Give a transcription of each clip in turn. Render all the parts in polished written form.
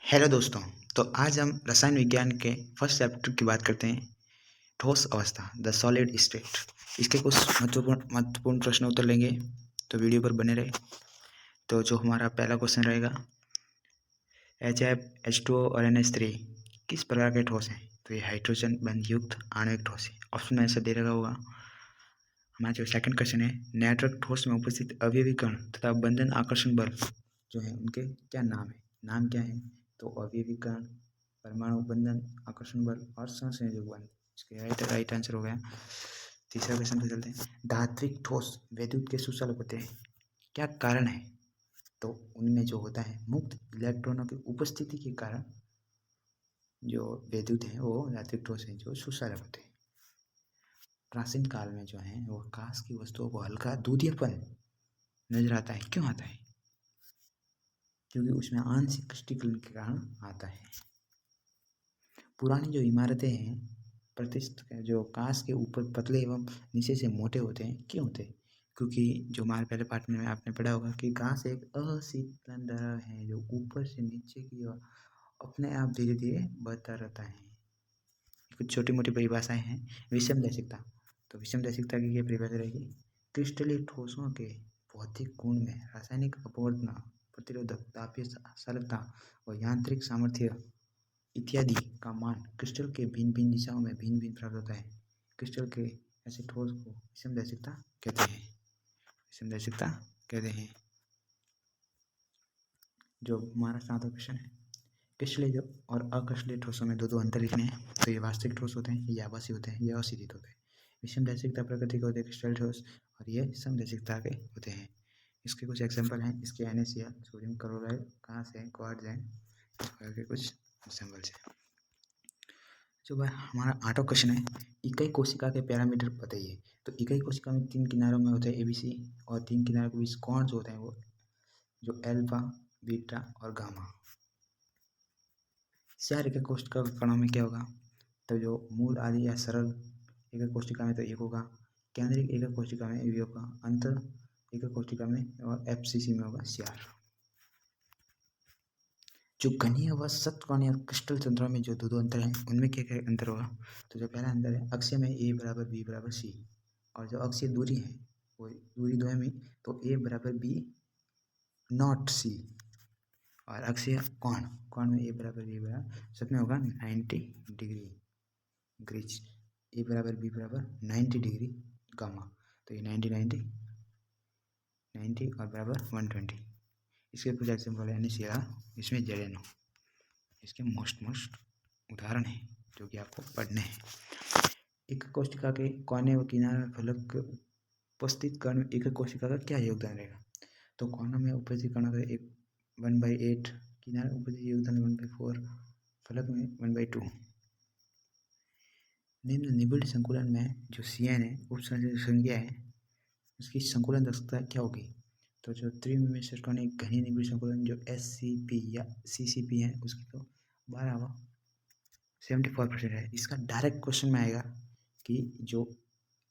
Hello दोस्तों। तो आज हम रसायन विज्ञान के फर्स्ट चैप्टर की बात करते हैं। ठोस अवस्था, द सॉलिड स्टेट। इसके कुछ महत्वपूर्ण प्रश्न उत्तर लेंगे, तो वीडियो पर बने रहे। तो जो हमारा पहला क्वेश्चन रहेगा, H2O और NH3 किस प्रकार के ठोस हैं? तो ये हाइड्रोजन बंध युक्त आणविक ठोस है। ऑप्शन में ऐसा दे रखा होगा। हमारा जो सेकंड क्वेश्चन है, नेटवर्क ठोस में उपस्थित अवयवी कण तथा बंधन आकर्षण बल जो है उनके क्या नाम है? नाम क्या है? तो अवयवी कण, परमाणु बंधन, आकर्षण बल और सहसंयोजक बल। इसके राइट आंसर हो गया। तीसरा क्वेश्चन पे चलते हैं। धात्विक ठोस वैद्युत के सुचालक होते हैं, क्या कारण है? तो उनमें जो होता है मुक्त इलेक्ट्रॉनों की उपस्थिति के कारण जो वैद्युत है वो धात्विक ठोस है जो सुचालक होते हैं। प्राचीन काल में जो है वो कांच की वस्तुओं को हल्का दूधियापन नजर आता है। क्यों आता है? क्योंकि उसमें आंशिक क्रिस्टलीकरण के कारण आता है। पुरानी जो इमारतें हैं प्रतिष्ठित जो कांच के ऊपर पतले एवं नीचे से मोटे होते हैं, क्यों होते हैं? क्योंकि जो हमारे पहले पार्ट में आपने पढ़ा होगा कि कांच एक अशीतलन द्रव है जो ऊपर से नीचे की ओर अपने आप धीरे धीरे बढ़ता रहता है। कुछ छोटी मोटी परिभाषाएं हैं। विषम दैशिकता, तो विषम दैशिकता की क्या परिभाषा रहेगी? क्रिस्टलीय ठोसों के भौतिक गुण में रासायनिक अपवर्तन, प्रतिरोधक, तापीय चालकता और यांत्रिक सामर्थ्य इत्यादि का मान क्रिस्टल के भिन्न भिन्न दिशाओं में भिन्न भिन्न प्राप्त होता है। क्रिस्टल के ऐसे ठोस को विषम दैशिकता कहते हैं। विषम दैशिकता कहते हैं। जो हमारा सातवां क्वेश्चन है, क्रिस्टलीय और अक्रिस्टलीय ठोसों में दो अंतर लिखने हैं। तो ये वास्तविक ठोस होते हैं, ये आभासी होते हैं, ये असिधित होते हैं। विषम दैशिकता प्रकृति के होते हैं क्रिस्टल ठोस, और ये समदैशिकता के होते हैं। इसके कुछ एग्जाम्पल हैं। इसके NaCl, सोडियम क्लोराइड, कहाँ से क्वार्ट्ज हैं, इस प्रकार के कुछ एग्जाम्पल्स हैं। जो हमारा आठवां क्वेश्चन है, इकाई कोशिका के पैरामीटर बताइए। तो इकाई कोशिका में 3 किनारों में होते हैं ABC, और 3 किनारों के बीच कोण जो होते हैं वो जो अल्फा, बीटा और गामा। 4 एকক कोशिका कणों में क्या होगा? तो जो मूल आदि या सरल एকক कोशिका में तो 1 होगा, केंद्रिक एকক कोशिका में भी होगा, अंतर एকক कोशिका में और FCC में होगा 4। जो घनीय व सतकोणीय क्रिस्टल तंत्रों में जो दो अंतर हैं उनमें क्या क्या अंतर होगा? तो जो पहला अंतर है, अक्षीय में A बराबर B बराबर C, और जो अक्षीय दूरी है वो दूरी द्वय तो A बराबर B नॉट C, और अक्षीय कोण में A बराबर B बराबर सब में होगा 90 डिग्री ग्रीच, A बराबर B बराबर 90 डिग्री गामा। तो ये 90 और बराबर 120। इसके कुछ एग्जाम्पल है NaCl, इसमें ZnO। इसके मोस्ट उदाहरण हैं जो कि आपको पढ़ने हैं। एक कोशिका के कोने व किनारे फलक उपस्थित कण में एक कोशिका का क्या योगदान रहेगा? तो कोनों में उपस्थित कणों का 1/8, किनारे उपस्थित योगदान 1/4, फलक में 1/2। निम्न निबिड़ संकुलन में जो CN है उप संख्या है, उसकी संकुलन दक्षता क्या होगी? तो जो त्रिविमीय षटकोणीय घनीय निबिड़ संकुलन जो SCP या CCP है उसकी तो 74% है। इसका डायरेक्ट क्वेश्चन में आएगा कि जो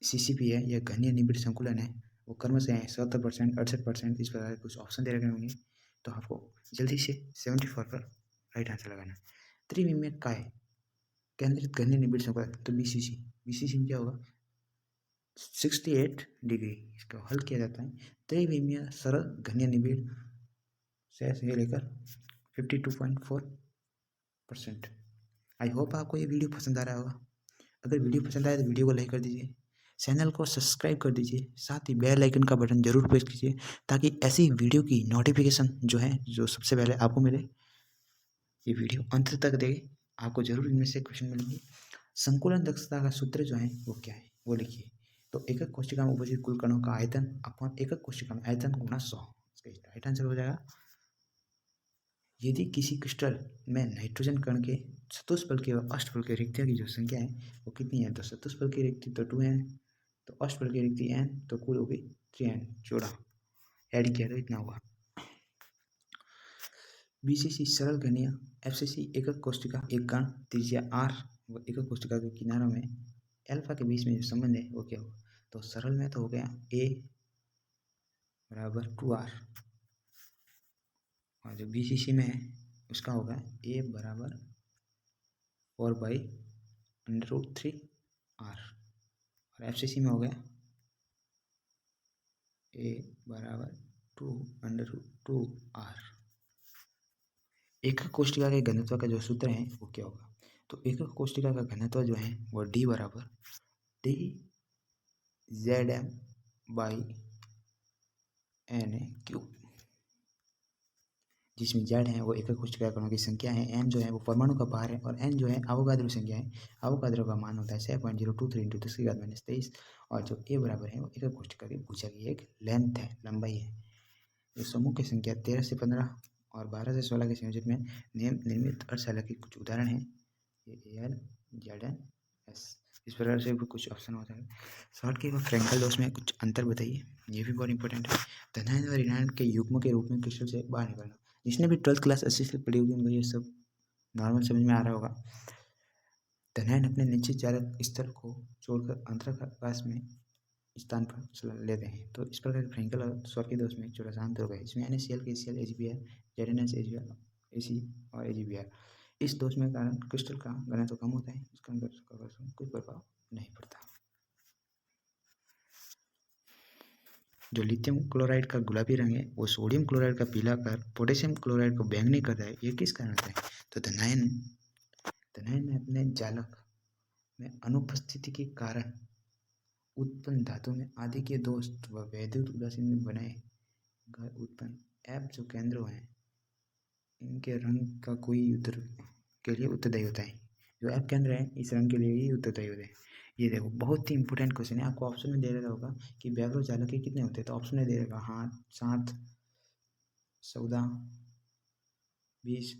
CCP है या घनीय निबिड़ संकुलन है वो क्रमशः है 70%, 68%, इस प्रकार कुछ ऑप्शन दे रखे होंगे। तो आपको जल्दी से 74 पर राइट आंसर लगाना। त्रिविमीय काय केंद्रित घनीय निबिड़ संकुलन तो BCC में क्या होगा? 68 डिग्री। इसको हल किया जाता है त्रिविमीय सरल घनीय निबिड़ से लेकर 52.4%। आई होप आपको ये वीडियो पसंद आ रहा होगा। अगर वीडियो पसंद आए तो वीडियो को लाइक कर दीजिए, चैनल को सब्सक्राइब कर दीजिए, साथ ही बेल आइकन का बटन जरूर प्रेस कीजिए ताकि ऐसी वीडियो की नोटिफिकेशन जो सबसे पहले आपको मिले। ये वीडियो अंत तक देखें, आपको जरूर इनमें से क्वेश्चन मिलेंगे। संकुलन दक्षता का सूत्र जो है वो क्या है वो लिखिए। तो एकक कोशिका में उपस्थित कुल कणों का आयतन अपॉन एकक कोशिका में आयतन गुणा 100। इसका राइट आंसर हो जाएगा। यदि किसी क्रिस्टल में नाइट्रोजन कण के चतुष्फलक व अष्टफलकीय रिक्तियों की जो संख्या है वो कितनी है? तो चतुष्फलकीय रिक्ति तो 2n, तो अष्टफलकीय रिक्ति n, तो कुल हो गई 3n, जोड़ा ऐड किया तो इतना हुआ। BCC सरल घनीय, FCC एकक कोशिका एक कण त्रिज्या r व एकक कोशिका के किनारों में अल्फा के बीच में जो संबंध है वो क्या होगा? तो सरल में तो हो गया A बराबर 2r, और जो BCC में है उसका होगा a बराबर 4/√3r और FCC में हो गया a बराबर 2√2r। एकक कोष्ठिका के घनत्व का जो सूत्र है वो क्या होगा? तो एकक कोष्ठिका का घनत्व जो है वो d बराबर DZm/Na³ जिसमें Z है वो एकक कोष्ठिका कणों की संख्या है, M जो है वो परमाणु का भार है और N जो है अवोगाद्रो संख्या है। अवोगाद्रो का मान होता है 6.023 × 10⁻⁻23 और जो A बराबर है वो एकक कोष्ठिका की भुजा की एक लेंथ है, लंबाई है। जो समूह की संख्या 13 से 15 और 12 से 16 के संयोजन में निर्मित अर्धचालक के कुछ उदाहरण हैं। ये Al, Zn, S इस प्रकार से कुछ ऑप्शन होता है। शॉर्ट के फ्रैंकल डोज में कुछ अंतर बताइए, ये भी बहुत इंपॉर्टेंट है। धनायन और ऋणायन के युग्म के रूप में क्रिस्टल से बाहर निकलना। जिसने भी 12th क्लास अच्छे से पढ़ी होगी उनको ये सब नॉर्मल समझ में आ रहा होगा। धनायन अपने निश्चित चालक स्थल को छोड़कर अंतराकाश में स्थान पर लेते हैं। तो इस प्रकार फ्रैंकल और शॉर्ट के दोष में जो रसायन हो गए इसमें NaCl, KCl, AgBr, ZnS, AgBr, Ac और AgBr। इस दोष में कारण क्रिस्टल का घनत्व कम होता है, इसका कोई प्रभाव नहीं पड़ता। जो लिथियम क्लोराइड का गुलाबी रंग है वो सोडियम क्लोराइड का पीला कर पोटेशियम क्लोराइड को बैंगनी करता है, ये किस कारण होता है? तो धनायन में अपने जालक में अनुपस्थिति के कारण उत्पन्न धातु में आदि के दोष व वैद्युत उदासीन में बनाए गए उत्पन्न F जो केंद्र हैं इनके रंग का कोई उत्तर के लिए उत्तरदायी होता है। जो F केंद्र है इस रंग के लिए ही उत्तरदायी होते हैं। ये देखो बहुत ही इंपॉर्टेंट क्वेश्चन है, आपको ऑप्शन में दे रखा होगा कि व्यावहारिक जालक के कितने होते हैं, तो ऑप्शन में दे रखा 7, 14, 20,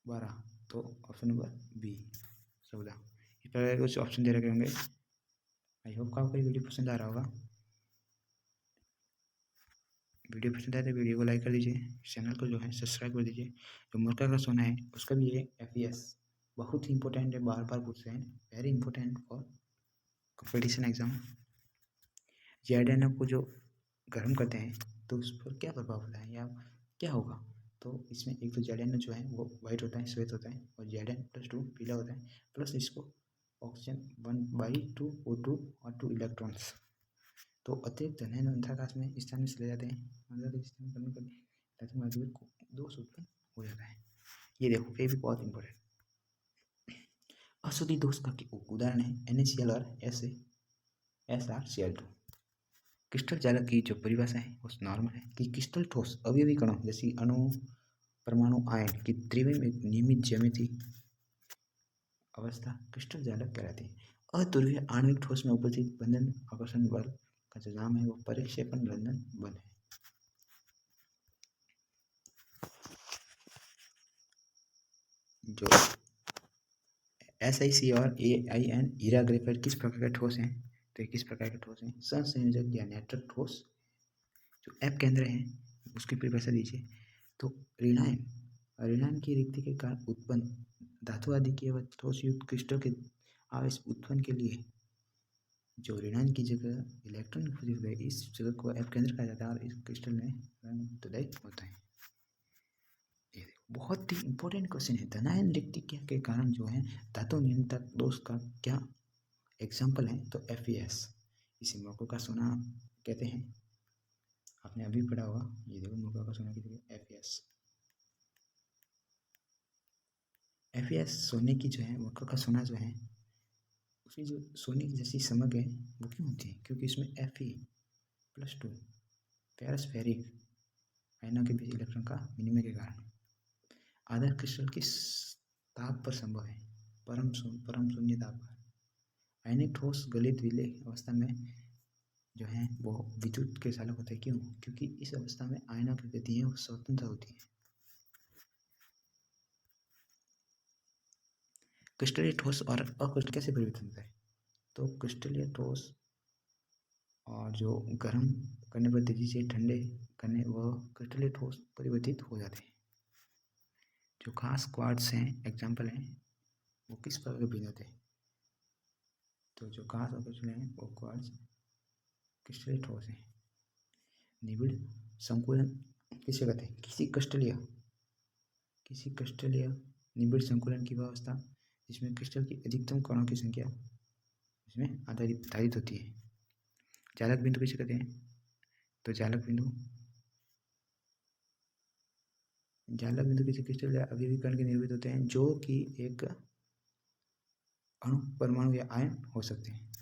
12, तो ऑप्शन नंबर बी 14। इस प्रकार कुछ ऑप्शन दे रखे होंगे। आई होप आपको ये वीडियो पसंद आ रहा होगा। वीडियो पसंद आए तो वीडियो को लाइक कर दीजिए, चैनल को जो है सब्सक्राइब कर दीजिए। जो मुर्गा का सोना है उसका भी ये FES बहुत ही इंपॉर्टेंट है, बार बार पूछ रहे हैं, very important for competition exam. ZnO को जो गर्म करते हैं तो उस पर क्या प्रभाव होता है या क्या होगा? तो इसमें एक तो ZnO जो है वो वाइट होता है, श्वेत होता है और Zn+2 पीला होता है, प्लस इसको ऑक्सीजन 1/2 O2 और 2 इलेक्ट्रॉन्स। तो अतिरिक्त धनायन अंतराकाश में स्थान में चले जाते हैं, दोष उत्पन्न हो जाता है। ये देखो ये भी बहुत इंपॉर्टेंट। अशुद्धि दोष का उदाहरण है NaCl और SrCl2। क्रिस्टल जालक की जो परिभाषा है वो नॉर्मल है कि क्रिस्टल ठोस अवयवी कणों जैसे अणु, परमाणु, आयन की त्रिविम एक नियमित ज्यामिति अवस्था क्रिस्टल जालक कहलाती है। अध्रुवीय आणविक ठोस में उपस्थित बंधन आकर्षण बल का जो नाम है वो परिक्षेपण बंधन बल है। जो SiC और AIN हीरा ग्रेफाइट किस प्रकार के ठोस हैं? तो ये किस प्रकार के ठोस हैं? सहसंयोजक या नेटवर्क ठोस। जो F केंद्र है उसकी परिभाषा दीजिए। तो ऋणायन की रिक्ति के कारण उत्पन्न धातु आदि के व ठोस युक्त क्रिस्टल के आवेश उत्पन्न के लिए जो ऋणायन की जगह इलेक्ट्रॉन उपस्थित है इस जगह को F केंद्र कहा जाता है और इस क्रिस्टल में रंग उत्तरदायी होता है। बहुत ही इंपॉर्टेंट क्वेश्चन है। धनायन रिक्ति के कारण जो है धातु नियंत्रक दोष का क्या एग्जाम्पल है? तो FES, इसे मौकों का सोना कहते हैं, आपने अभी पढ़ा होगा। ये देखो मौकों का सोना की जगह FES सोने की जो है मौकों का सोना जो है उसकी जो सोने की जैसी चमक है वो क्यों होती है? क्योंकि इसमें Fe+2 पैरास्फेरिक आयनों के बीच इलेक्ट्रॉन का विनिमय के कारण आदर्श क्रिस्टल किस ताप पर संभव है? परम शून्य ताप पर। आयनिक ठोस गलित विलय अवस्था में जो है वो विद्युत के चालक होते हैं। क्यों? क्योंकि इस अवस्था में आयनों की गति है वो स्वतंत्र होती है। क्रिस्टलीय ठोस और अक्रिस्टलीय कैसे परिवर्तित होता है? तो क्रिस्टलीय ठोस और जो गर्म करने पर तेजी से ठंडे करने व क्रिस्टलीय ठोस परिवर्तित हो जाते हैं। जो खास क्वार्ट्ज हैं एग्जाम्पल हैं वो किस प्रकार के भिन्न होते हैं? तो जो खास क्रिस्टल हैं वो क्वार्ट्ज क्रिस्टलीय ठोस हैं। निबिड़ संकुलन किसे कहते हैं? किसी क्रिस्टलीय किसी क्रिस्टल या निबिड़ संकुलन की व्यवस्था जिसमें क्रिस्टल की अधिकतम कणों की संख्या इसमें आधारित होती है। चालक बिंदु किसे कहते हैं? तो चालक बिंदु किसी क्रिस्टल या अवयवी कण के निर्मित होते हैं जो कि एक अणु, परमाणु या आयन हो सकते हैं।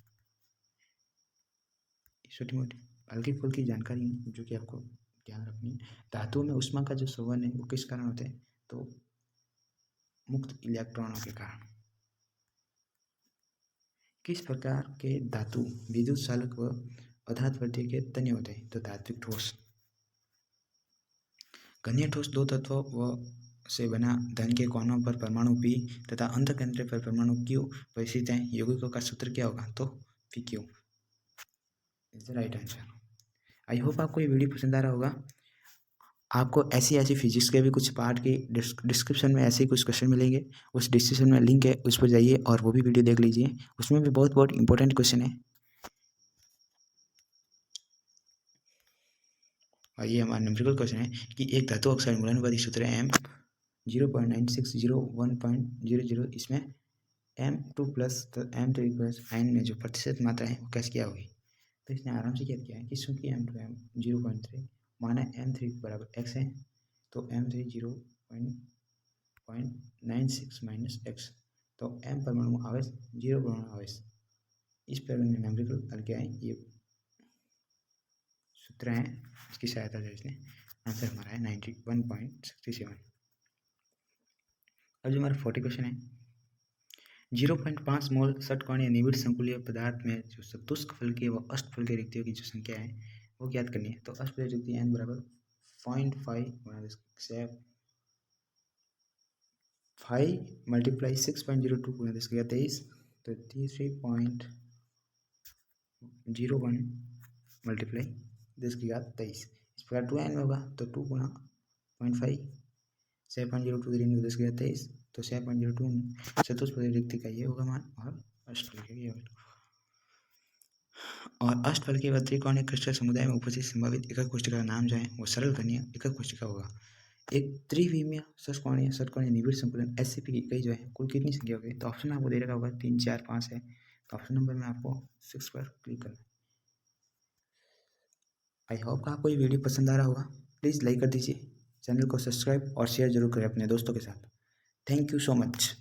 छोटी मोटी हल्की फुल्की जानकारी है जो कि आपको ध्यान रखनी है। धातुओं में ऊष्मा का जो संवहन है वो किस कारण होता है? तो मुक्त इलेक्ट्रॉनों के कारण। किस प्रकार के धातु विद्युत चालक व अधात्वर्ती के तन्य होते हैं? तो धात्विक ठोस। घनीय ठोस दो तत्वों व से बना धन के कोनों पर परमाणु P तथा अंतःकेंद्र पर परमाणु Q परिस्थित हैं। यौगिकों का सूत्र क्या होगा? तो PQ is the right answer. I hope आपको ये वीडियो पसंद आ रहा होगा। आपको ऐसी फिजिक्स के भी कुछ पार्ट के डिस्क्रिप्शन में ऐसे ही कुछ क्वेश्चन मिलेंगे। उस डिस्क्रिप्शन में लिंक है, उस पर जाइए और वो भी वीडियो देख लीजिए। उसमें भी बहुत बहुत इंपॉर्टेंट क्वेश्चन है। और ये हमारा नंबरिकल क्वेश्चन है कि एक धातु ऑक्साइड मूलानुपाती सूत्र है M 0.9601.00। इसमें M2 plus M3 plus ion में जो प्रतिशत मात्रा है वो कैसे क्या होगी? तो इसने आराम से क्या किया है कि चूँकि M2 0.3 माना M3 बराबर x है तो M3 0.96 माइनस x, तो M परमाणु आवेश 0 परमाणु आवेश। इस प्रकार नंबरिकल हल क्या है, ये सूत्र हैं, इसकी सहायता से इसने आंसर हमारा है 91.67। अब जो हमारा 40 क्वेश्चन है, 0.5 मोल षटकोणीय निबिड़ संकुलीय पदार्थ में जो चतुष्क फलकीय व अष्टफलकीय रिक्तियों की जो संख्या है वो ज्ञात करनी है। तो अष्टफलकीय रिक्ति n बराबर 0.5 मल्टीप्लाई 6.02 गुणा 10⁻23, तो 3.01 मल्टीप्लाई 10⁻23। इस प्रकार 2n होगा तो 2 गुणा 0.5 7.02 10⁻23, तो 7.02 चतुष्फलकीय रिक्ति का ये होगा मान और अष्टफलकीय ये होगा। और अष्टफलकीय व त्रिकोणीय क्रिस्टल समुदाय में उपस्थित संभावित एकक कोशिका का नाम जो है वो सरल कणीय एकक कोशिका होगा। एक त्रिविमीय षटकोणीय निबिड़ संकुलन SCP की इकाई जो है कुल कितनी संख्या होगी? तो ऑप्शन आपको दे रखा होगा 3, 4, 5 है, तो ऑप्शन नंबर में आपको 6 पर क्लिक करना है। आई होप आपको ये वीडियो पसंद आ रहा होगा। प्लीज़ लाइक कर दीजिए, चैनल को सब्सक्राइब और शेयर जरूर करें अपने दोस्तों के साथ। Thank you so much.